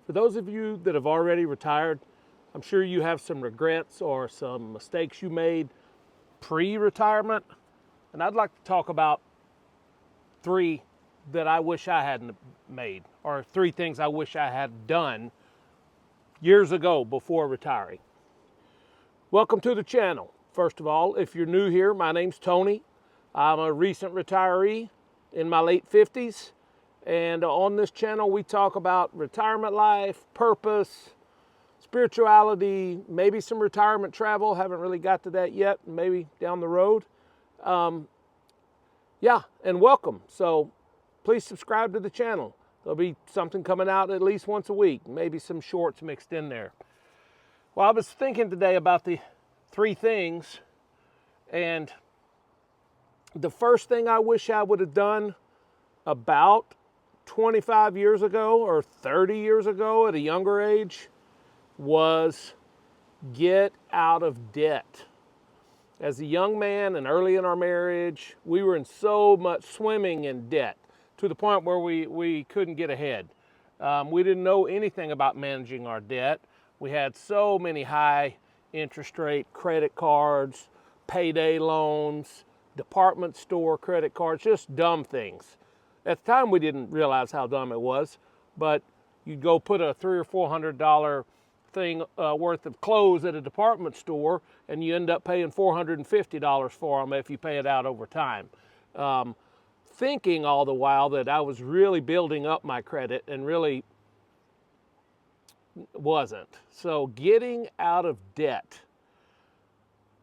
For those of you that have already retired, I'm sure you have some regrets or some mistakes you made pre-retirement. And I'd like to talk about 3 that I wish I hadn't made, or 3 things I wish I had done years ago before retiring. Welcome to the channel. First of all, if you're new here, my name's Tony. I'm a recent retiree in my late 50s. And on this channel, we talk about retirement life, purpose, spirituality, maybe some retirement travel. Haven't really got to that yet, maybe down the road. Yeah, and welcome. So please subscribe to the channel. There'll be something coming out at least once a week, maybe some shorts mixed in there. Well, I was thinking today about the 3 things, and the first thing I wish I would have done about 25 years ago or 30 years ago at a younger age was get out of debt. As a young man and early in our marriage, we were in so much swimming in debt to the point where we couldn't get ahead. We didn't know anything about managing our debt. We had so many high interest rate credit cards, payday loans, department store credit cards, just dumb things. At the time, we didn't realize how dumb it was, but you'd go put a $300 or $400 thing worth of clothes at a department store, and you end up paying $450 for them if you pay it out over time. Thinking all the while that I was really building up my credit, and really wasn't. So getting out of debt,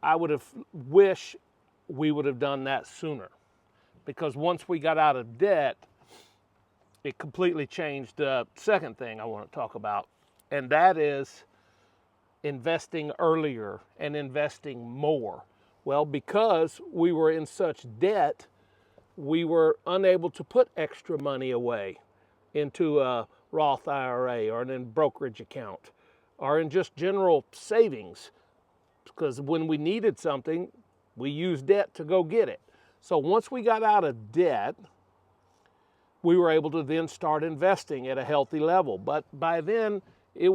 I would have wished we would have done that sooner. Because once we got out of debt, it completely changed the second thing I want to talk about. And that is investing earlier and investing more. Well, because we were in such debt, we were unable to put extra money away into a Roth IRA or in a brokerage account or in just general savings. Because when we needed something, we used debt to go get it. So once we got out of debt, we were able to then start investing at a healthy level. But by then, we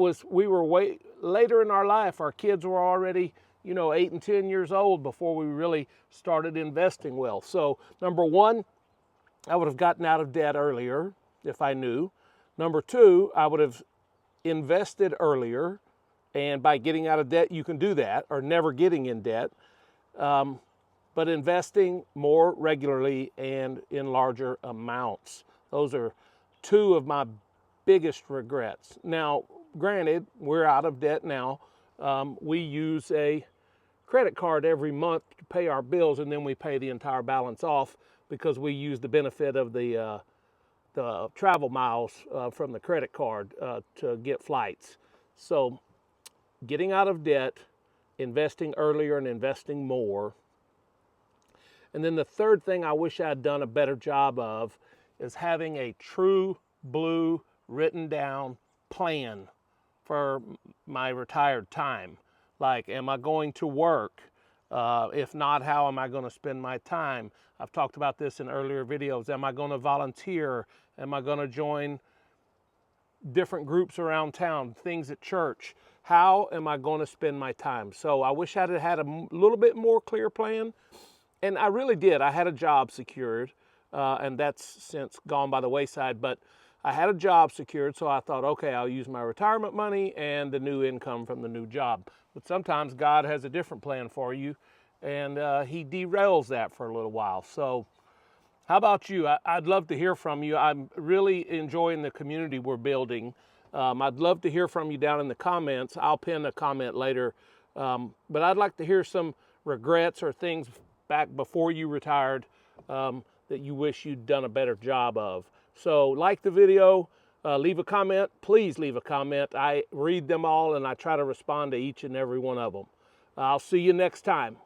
were way later in our life. Our kids were already, 8 and 10 years old before we really started investing well. So number 1, I would have gotten out of debt earlier if I knew. Number 2, I would have invested earlier. And by getting out of debt, you can do that, or never getting in debt. But investing more regularly and in larger amounts. Those are 2 of my biggest regrets. Now, granted, we're out of debt now. We use a credit card every month to pay our bills, and then we pay the entire balance off because we use the benefit of the travel miles from the credit card to get flights. So getting out of debt, investing earlier and investing more. And then the third thing I wish I'd done a better job of is having a true blue written down plan for my retired time. Like, am I going to work? If not, how am I going to spend my time? I've talked about this in earlier videos. Am I going to volunteer? Am I going to join different groups around town, things at church? How am I going to spend my time? So I wish I'd had a little bit more clear plan. And I really did. I had a job secured, and that's since gone by the wayside. But I had a job secured, so I thought, okay, I'll use my retirement money and the new income from the new job. But sometimes God has a different plan for you, and he derails that for a little while. So how about you? I'd love to hear from you. I'm really enjoying the community we're building. I'd love to hear from you down in the comments. I'll pin a comment later. But I'd like to hear some regrets or things back before you retired that you wish you'd done a better job of. So like the video, leave a comment. Please leave a comment. I read them all and I try to respond to each and every one of them. I'll see you next time.